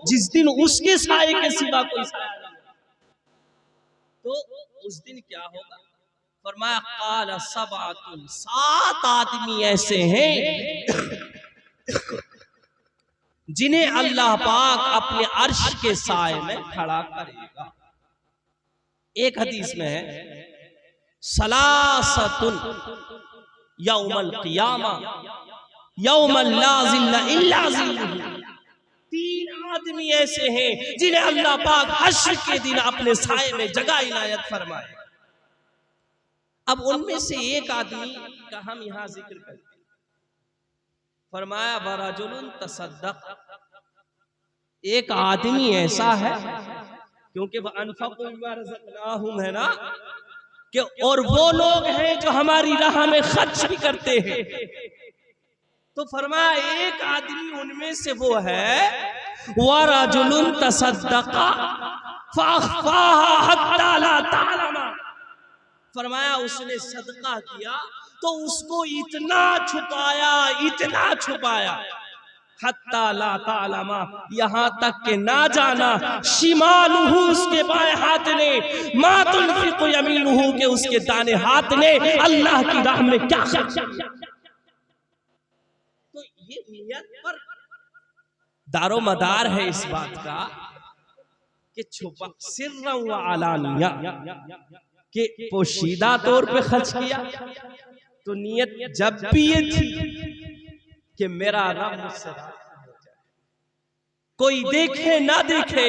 जिस दिन उसके साए के सिवा कोई साया नहीं, तो उस दिन क्या होगा? फरमाया काल सबातुन, 7 आदमी ऐसे हैं जिन्हें अल्लाह पाक अपने अर्श के साए में खड़ा करेगा। एक हदीस में है सलासतुन यौमल क़ियामा यौमल ला ज़िल्ला इल्ला ज़िल्लुहु, 3 आदमी ऐसे हैं जिन्हें अल्लाह पाक हश्र के दिन अपने साए में जगह इनायत फरमाए। अब उनमें से एक आदमी का हम यहां जिक्र करते हैं। फरमाया वरजुलुन तसद्दक़, एक आदमी ऐसा है, क्योंकि वह अनफ़क़ु मिम्मा रज़क़नाहुम है ना, कि और वो लोग हैं जो हमारी राह में खर्च भी करते हैं। तो फरमाया एक आदमी उनमें से वो है वरजुलुन तसद्दक़ा फ़अख़फ़ाहा हत्ता ला तअलम, फरमाया उसने सदका किया तो उसको इतना छुपाया हत्ता ला तालमा, यहाँ तक के ना जाना शिमालुहु, उसके बाएं हाथ ने, मा तुनफिकु यमीनुहु, के उसके दाने हाथ ने अल्लाह की राह में क्या खर्च किया। तो ये नियत पर दारो मदार है इस बात का कि छुपा सिर्रन व अलानिया, कि पोशीदा तौर पे खर्च किया। तो नियत जब भी ये थी कि मेरा रब मुझसे राजी हो जाए, कोई देखे ना देखे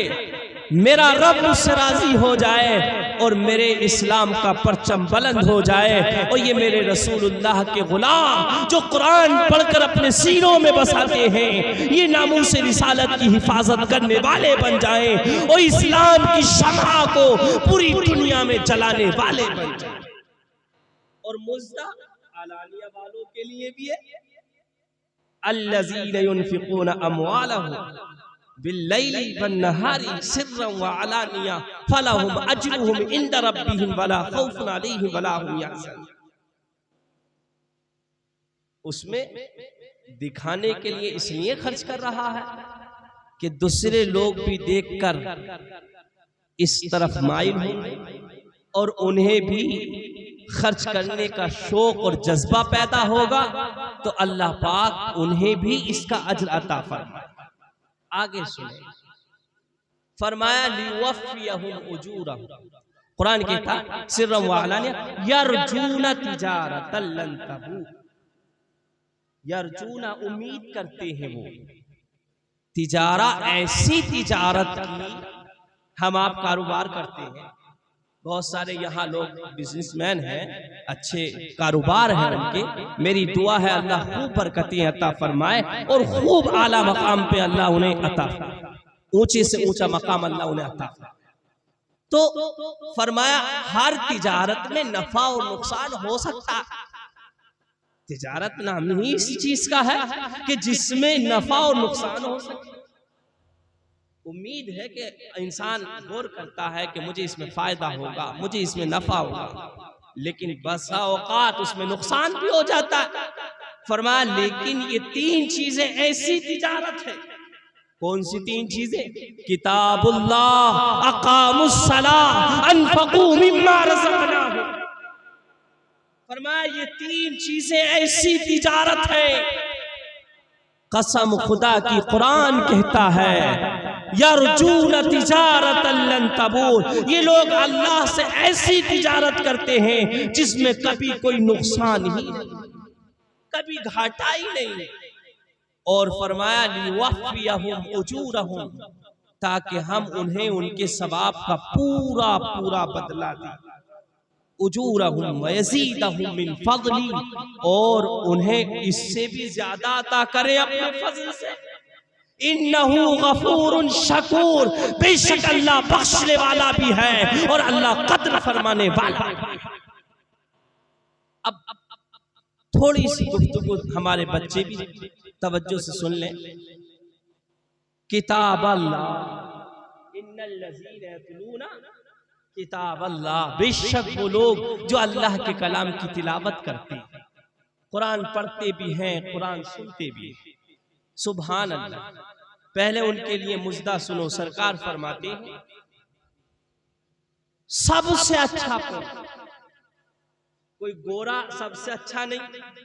मेरा रब मुझसे राजी हो जाए और मेरे इस्लाम का परचम बुलंद हो जाए, और ये मेरे रसूलुल्लाह के गुलाम जो कुरान पढ़कर अपने सीनों में बसाते हैं, ये नामूस रिसालत की हिफाजत करने वाले बन जाएं और इस्लाम की शम्आ को पूरी दुनिया में जलाने वाले बन जाएं। और मुज़्ज़ा अलानिया वालों के लिए भी है, अल्लज़ीना युनफ़िक़ूना अम्वालहुम बिल्लैलि वन्नहारी सिर्रन व अलानिया फलहुम अज्रुहुम इंदा रब्बिहिम वला खौफुन अलैहिम वला हुम यहज़नून। उसमें दिखाने के लिए इसलिए खर्च कर रहा है कि दूसरे लोग भी देखकर इस तरफ माइल हों और उन्हें भी खर्च करने का शौक और जज्बा पैदा होगा, तो अल्लाह पाक उन्हें भी इसका अज्र अता फरमाए। आगे सुने, फरमाया लियुवफ़्फ़ियहुम उजूरहुम, कुरान कहता सिर्रन व अलानिया यरजूना तिजारतन लन तबूर, यरजूना उम्मीद करते हैं वो तिजारा, ऐसी तिजारत की हम आप कारोबार करते हैं। बहुत सारे यहाँ लोग बिजनेसमैन हैं, अच्छे कारोबार हैं उनके, मेरी दुआ है अल्लाह खूब बरकतें अता फरमाए और खूब आला मकाम पे अल्लाह उन्हें अता फरमाए, ऊंचे से ऊंचा मकाम अल्लाह उन्हें अता फरमाए। तो फरमाया हर तिजारत में नफा और नुकसान हो सकता है। तिजारत नाम ही इसी चीज का है कि जिसमें नफा और नुकसान हो सके। उम्मीद है कि इंसान गौर करता है कि मुझे इसमें फायदा होगा, मुझे इसमें नफा होगा, लेकिन बसा औकात उसमें नुकसान भी हो जाता है। फरमाया लेकिन ये 3 चीजें ऐसी तिजारत है। कौन सी 3 चीजें? किताबुल्लाह, अकामुस्सलाह, अनफक़ू मिम्मा रज़क़नाहुम। फरमाया ये 3 चीजें ऐसी तिजारत है, कसम खुदा की कुरान कहता है यरजूना तिजारतन लन तबूर, ये लोग अल्लाह से ऐसी तिजारत करते हैं जिसमें कभी कोई नुकसान ही नहीं, कभी घाटा ही नहीं। और फरमाया लियुवफ़्फ़ियहुम उजूरहुम, ताकि हम उन्हें उनके सवाब का पूरा पूरा बदला दें। उजूरहुम व यज़ीदहुम मिन फ़ज़ली, और उन्हें इससे भी ज्यादा अता करें अपने फज़ल से। इन्नहु गफूरुन शकूर, बेशक अल्लाह बख्शने वाला भी है और अल्लाह कद्र फरमाने वाला। अब थोड़ी सी गुफ्तगू हमारे बच्चे भी तवज्जो से सुन लें। किताब अल्लाह इन्नल लज़ीना यतलूना किताब अल्लाह, बेशक वो लोग जो अल्लाह के कलाम की तिलावत करते हैं, कुरान पढ़ते भी हैं, कुरान सुनते भी हैं। सुभान अल्लाह। पहले उनके लिए मुजदा सुनो, सरकार फरमाते हैं सबसे अच्छा कोई गोरा सबसे अच्छा नहीं,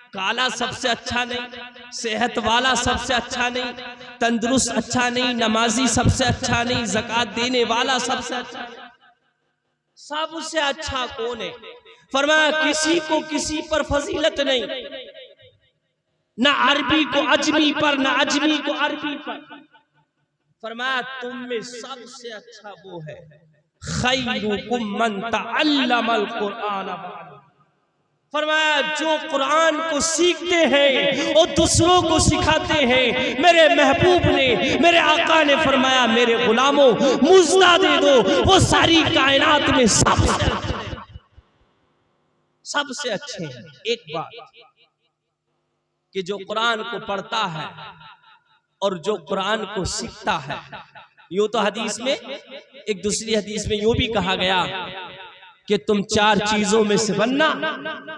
काला सबसे अच्छा नहीं, सेहत वाला सबसे अच्छा नहीं, तंदुरुस्त अच्छा नहीं, नमाजी सबसे अच्छा नहीं, ज़कात देने वाला सबसे अच्छा नहीं। सबसे अच्छा कौन है? फरमाया किसी को किसी पर फजीलत नहीं, ना अरबी को अजमी पर, ना अजमी को अरबी पर। फरमाया तुम में सबसे अच्छा वो है खैरुकुम मन तअल्लमल कुरआन। फरमाया जो कुरान को सीखते हैं और दूसरों को सिखाते हैं। मेरे महबूब ने, मेरे आका ने फरमाया मेरे गुलामों मुजदा दे दो, वो सारी कायनात में सबसे अच्छे हैं। एक बात कि जो कुरान को पढ़ता है और जो कुरान को सीखता है, यूं तो हदीस में, एक दूसरी हदीस में यूं भी कहा गया कि तुम 4 चीजों में से बनना,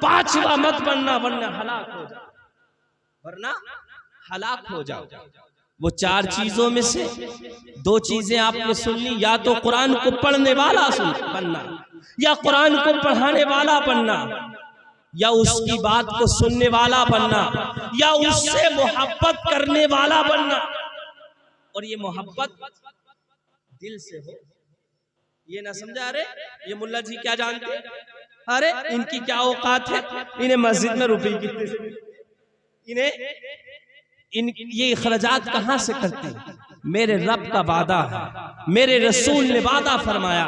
5वां मत बनना वरना हलाक हो जाओ, वरना हलाक हो जाओ। वो 4 चीजों में से 2 चीजें आपने सुन ली, या तो कुरान को पढ़ने वाला बनना, या कुरान को पढ़ाने वाला बनना, या उसकी बात को सुनने वाला बनना, या उससे मोहब्बत करने वाला बनना। और ये मोहब्बत दिल से हो, ये ना समझा। अरे ये मुल्ला जी क्या जानते, अरे इनकी क्या औकात है, इन्हें मस्जिद में रुपए कितने से, इन्हें ये इखराजात कहां से करते हैं? मेरे रब का वादा है, मेरे रसूल ने वादा फरमाया,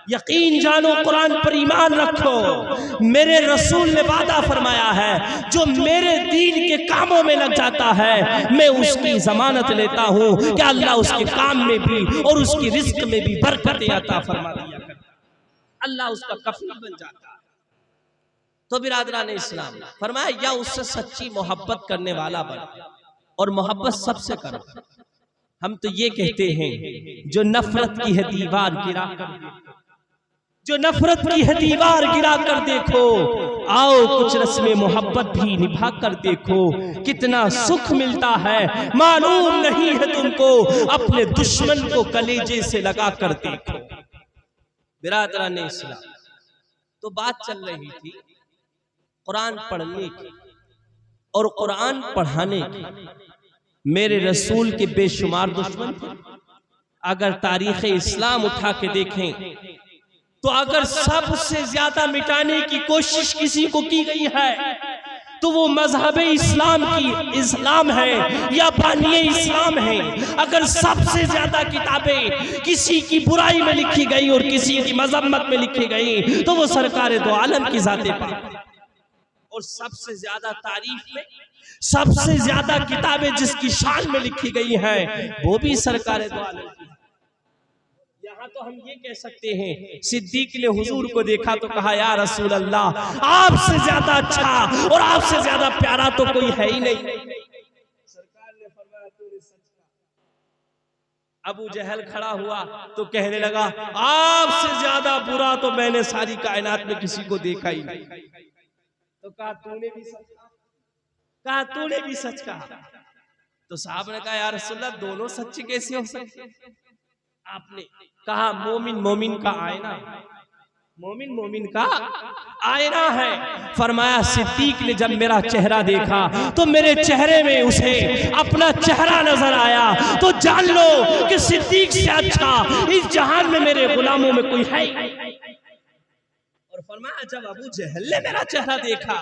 यकीन जानो कुरान पर ईमान रखो, मेरे रसूल ने वादा फरमाया है जो मेरे दीन के कामों में लग जाता है मैं उसकी जमानत लेता हूं कि अल्लाह उसके काम में भी और उसकी रिस्क में भी बरकतें अता फरमा दिया करता, अल्लाह उसका कफील बन जाता है। तो बिरादरान इस्लाम फरमाया या उससे सच्ची मोहब्बत करने वाला बन, और मोहब्बत सबसे करो। हम तो ये कहते हैं जो नफरत की है दीवार गिरा कर, जो नफरत की है दीवार गिरा कर देखो, आओ कुछ रस्में मोहब्बत भी निभा कर देखो, कितना सुख मिलता है मालूम नहीं है तुमको, अपने दुश्मन को कलेजे से लगा कर देखो। बिरादरान इस्लाम, तो बात चल रही थी कुरान पढ़ने की और कुरान पढ़ाने की। मेरे रसूल के बेशुमार दुश्मन थे। अगर तारीख इस्लाम उठा के देखें तो अगर सबसे ज्यादा मिटाने की कोशिश किसी को की गई है तो वो मजहब इस्लाम है या बानिए इस्लाम है। अगर सबसे ज्यादा किताबें किसी की बुराई में लिखी गई और किसी की मजम्मत में लिखी गई तो वो सरकार दो आलम की जाते पाक। और सबसे ज्यादा तारीफ में सबसे ज्यादा किताबें जिसकी शान में लिखी गई हैं वो भी सरकार दो आलम की। यहाँ तो हम ये कह सकते हैं सिद्दीक ने हुजूर को देखा तो कहा या रसूल अल्लाह आपसे ज्यादा अच्छा और आपसे ज्यादा प्यारा तो कोई है ही नहीं। सरकार ने फरमाया तूने सच कहा। अबू जहल खड़ा हुआ तो कहने लगा आपसे ज्यादा बुरा तो मैंने सारी कायनात में किसी को देखा ही नहीं। तो कहा तूने भी सच कहा, कहा तूने भी सच कहा। तो साहब ने कहा यार रसूल अल्लाह दोनों सच्चे कैसे हो सकते? आपने कहा मोमिन मोमिन का आईना, मोमिन मोमिन का आईना है। फरमाया सिद्दीक ने जब मेरा चेहरा देखा तो मेरे चेहरे में उसे अपना चेहरा नजर आया तो जान लो कि सिद्दीक से अच्छा इस जहान में मेरे गुलामों में कोई है। और फरमाया जब अबू जहल ने मेरा चेहरा देखा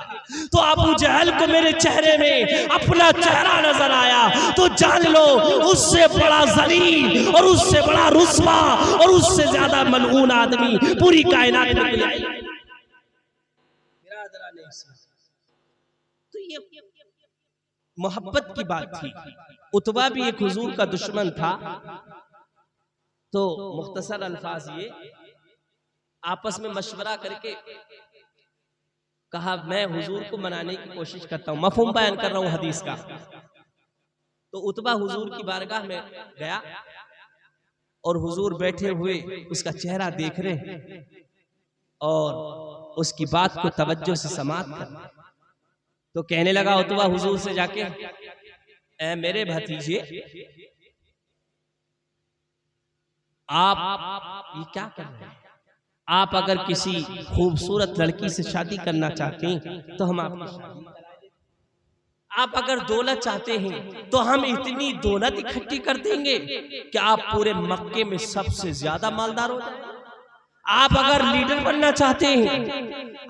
तो अबू जहल को मेरे चेहरे में अपना चेहरा नजर आया तो जान लो उससे बड़ा जलील और उससे बड़ा रुस्वा और उससे ज्यादा मलऊन आदमी पूरी कायनात में कोई आई। तो ये मोहब्बत की बात थी। उतबा भी एक हुजूर का दुश्मन था। तो मुख्तसर अल्फाज ये आपस में मशवरा करके कहा मैं हुजूर को मनाने की कोशिश करता हूं, मफहूम बयान कर रहा हूं हदीस का। तो उतबा हुजूर की बारगाह में गया और हुजूर बैठे हुए उसका चेहरा देख रहे और उसकी बात को तवज्जो से समात कर। तो कहने लगा उतबा हुजूर से जाके ऐ मेरे भतीजे, आप ये क्या कर रहे हैं? आप अगर किसी खूबसूरत लड़की से शादी करना चाहते हैं तो हम आपकी शादी करा देंगे। आप अगर दौलत चाहते हैं तो हम इतनी दौलत इकट्ठी कर देंगे कि आप पूरे मक्के में सबसे ज्यादा मालदार हो जाएंगे। आप अगर लीडर बनना चाहते हैं,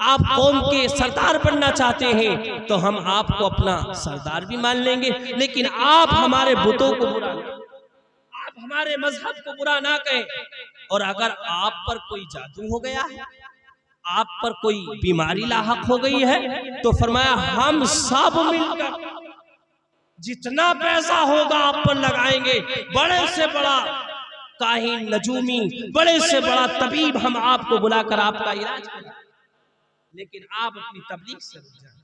आप कौम के सरदार बनना चाहते हैं, तो हम आपको अपना सरदार भी मान लेंगे। लेकिन आप हमारे बुतों को बुरा, आप हमारे मजहब को बुरा ना कहें। और अगर आप पर कोई जादू हो गया है, आप पर कोई बीमारी लाहक हो गई है, तो फरमाया हम सब मिलकर जितना पैसा होगा आप पर लगाएंगे। बड़े से बड़ा काहिन, नजूमी, बड़े से बड़ा तबीब हम आपको बुलाकर आपका इलाज करें। लेकिन आप अपनी तबलीग से रुक जाए।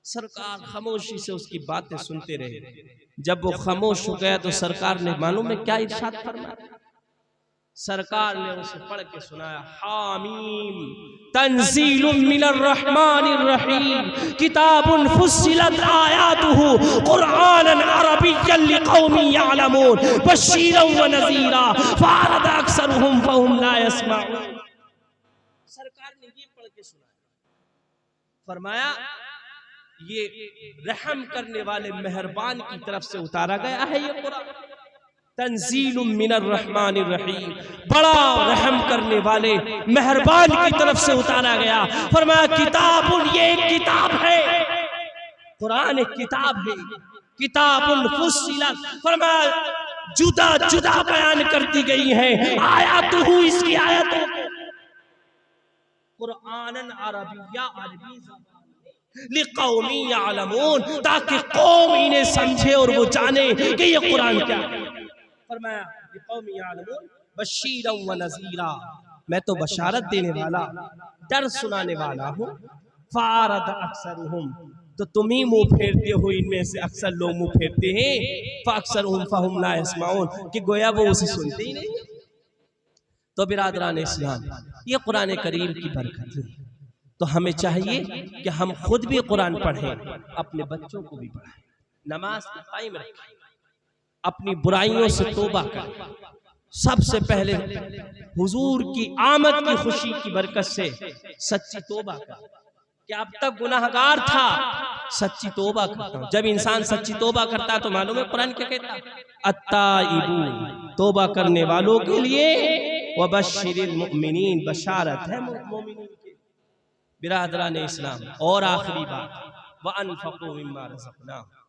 सरकार खामोशी से उसकी बातें सुनते रहे। जब वो खामोश हो गया तो सरकार ने मालूम है क्या इरशाद फरमाया? सरकार ने उसे पढ़ के सुनाया, हामीम तंजीलुम मिनर रहमानिर रहीम किताबुन फुस्सिलत आयातुहु कुरआनन अरबिय्यन लिकौमिन यअलमून बशीरन व नज़ीरा फअरद अक्सरुहुम फहुम ला यस्माऊन। सरकार ने ये पढ़ के सुनाया, फरमाया ये रहम करने वाले मेहरबान की तरफ से उतारा गया है ये कुरान। तंजीलुम मिनर रहमानिर रहीम, बड़ा रहम करने वाले मेहरबान की तरफ से उतारा गया। फरमाया किताबुन, ये एक किताब है, कुरान एक किताब है। किताबुन फुस्सिलत, फरमाया जुदा जुदा बयान करती गई है आयातुहु, इसकी आयतों कुरानन अरबिया, अरबी लिकौमी यअलमून, ताकि कौम इन्हें समझे और वो जाने कि ये कुरान क्या है। फरमाया लिकौमी यअलमून बशीरन व नज़ीरा, मैं तो बशारत देने वाला, डर सुनाने वाला हूँ। फारद अक्सरुहुम, तो तुम ही मुंह फेरते हो, इनमें से अक्सर लोग मुंह फेरते हैं। फाक्सरुहुम फहुम ला यस्माऊन, कि गोया वो उसे सुनते ही नहीं। तो बिरादरान इस्लाम, ये कुरान करीम की बरकत है। तो हमें चाहिए कि हम खुद भी कुरान पढ़ें, अपने बच्चों को भी पढ़ाएं, नमाज को कायम रखें, अपनी बुराइयों से तौबा करें। सबसे पहले हुजूर की आमद की खुशी की बरकत से सच्ची तौबा करें कि अब तक गुनाहगार था, सच्ची तौबा करता हूं। जब इंसान सच्ची तौबा करता है तो मालूम है कुरान क्या कहता है? अत्ताइबून, तौबा करने वालों के लिए, व बश्शिरिल मुमिनीन, बशारत है मोमिनीन के। बिरादरान इस्लाम, और आखिरी बात, व अनफक़ू मिम्मा रज़क़नाहुम,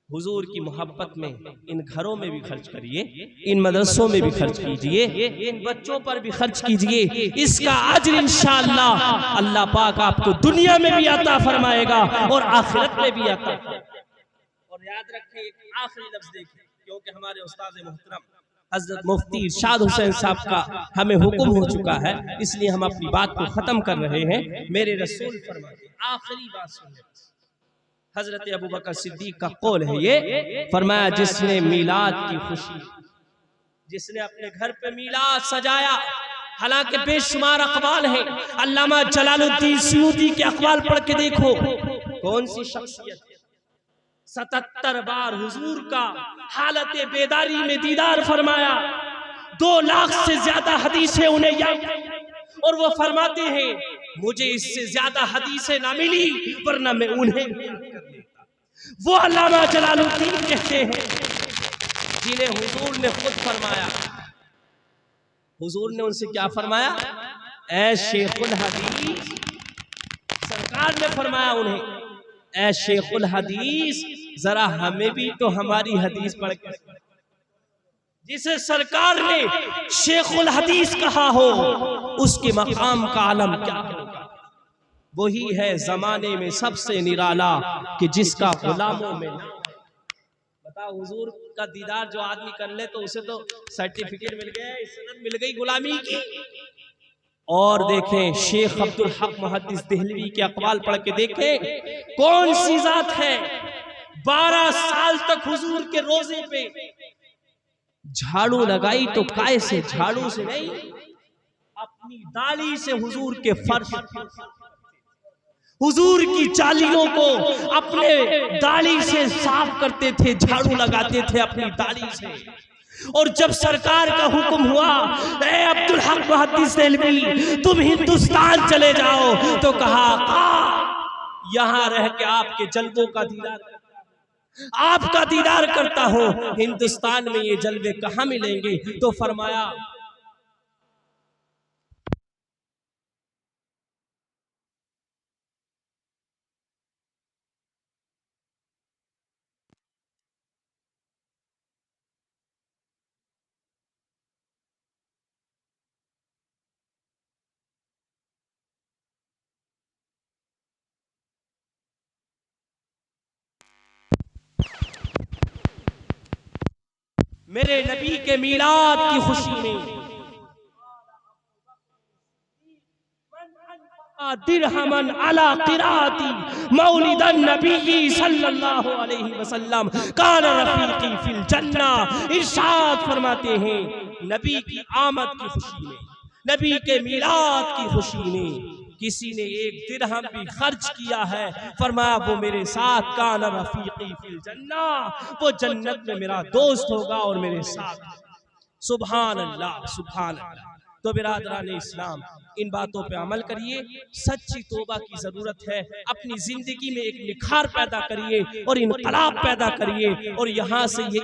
हुजूर की मोहब्बत में इन घरों में भी खर्च करिए, इन मदरसों में भी खर्च कीजिए, इन बच्चों पर भी खर्च कीजिए। इसका अज्र इंशाअल्लाह अल्लाह पाक आपको दुनिया में भी अता फरमाएगा और आखिरत में भी अता। और याद रखें, एक आखिरी लफ्ज़ देखें, क्योंकि हमारे उस्ताद मोहतरम हजरत मुफ्ती इरशाद हुसैन साहब का हमें हुक्म हो चुका है, इसलिए हम अपनी बात को खत्म कर रहे हैं। मेरे रसूल फरमाते, आखिरी बात सुनिए, हजरत अबू बकर सिद्दीक का कौल है ये, फरमाया जिसने मीलाद की खुशी, जिसने अपने घर पे मीलाद सजाया, हालांकि बेशुमार अक़वाल हैं, अल्लामा जलालुद्दीन सुयूती के अक़वाल पढ़ के देखो, कौन सी शख्सियत 77 बार हुजूर का हालत बेदारी में दीदार फरमाया, 2 लाख से ज्यादा हदीसें उन्हें याद, और वो फरमाते हैं मुझे इससे ज्यादा हदीसें ना मिली वरना मैं उन्हें याद कर लेता। वो अल्लामा जलालुद्दीन कहते हैं जिन्हें हुजूर ने खुद फरमाया, हुजूर ने उनसे क्या फरमाया? ऐ शेखुल हदीस, सरकार ने फरमाया उन्हें, ऐ शेखुल हदीस, जरा हमें भी तो हमारी हदीस पढ़ के, जिसे सरकार ने शेखुल हदीस कहा हो उसके मकाम का आलम क्या होगा? वही है जमाने में सबसे निराला कि जिसका गुलामों में। बताओ, हुजूर का दीदार जो आदमी कर ले तो उसे तो सर्टिफिकेट मिल गया, सनद मिल गई गुलामी की। और देखें शेख अब्दुल हक मुहद्दिस देहलवी के अक़वाल पढ़ के देखें, कौन सी जात है 12 साल तक हुजूर के रोजे पे झाड़ू लगाई तो काय से, झाड़ू से नहीं, अपनी दाढ़ी से हुजूर के फर्श। हुजूर की चालियों को अपने दाढ़ी से साफ करते थे, झाड़ू लगाते थे अपनी दाढ़ी से। और जब सरकार का हुक्म हुआ, ए अब्दुल हक मुहद्दिस देहलवी तुम हिंदुस्तान चले जाओ, तो कहा यहां रह के आपके जलवों का दीदार, आपका दीदार करता हूं, हिंदुस्तान में ये जलवे कहां मिलेंगे। तो फरमाया मेरे नबी के मीलाद की खुशी में दिरहमन अला क़िराअती मौलिदन नबी सल्लल्लाहु अलैहि वसल्लम कान रफीकी फिल जन्ना। इरशाद फरमाते हैं नबी की आमद की खुशी में, नबी के मीलाद की खुशी में किसी ने एक दिरहम भी खर्च किया है, फरमाया वो मेरे साथ कान रफीकी फिल जन्ना, वो जन्नत में मेरा दोस्त होगा और मेरे साथ। सुभान अल्लाह, सुभान अल्लाह। तो बिरादरान इस्लाम, इन बातों पे अमल करिए, सच्ची तौबा की जरूरत है। अपनी जिंदगी में एक निखार पैदा करिए और इनकलाब पैदा करिए, और यहाँ से ये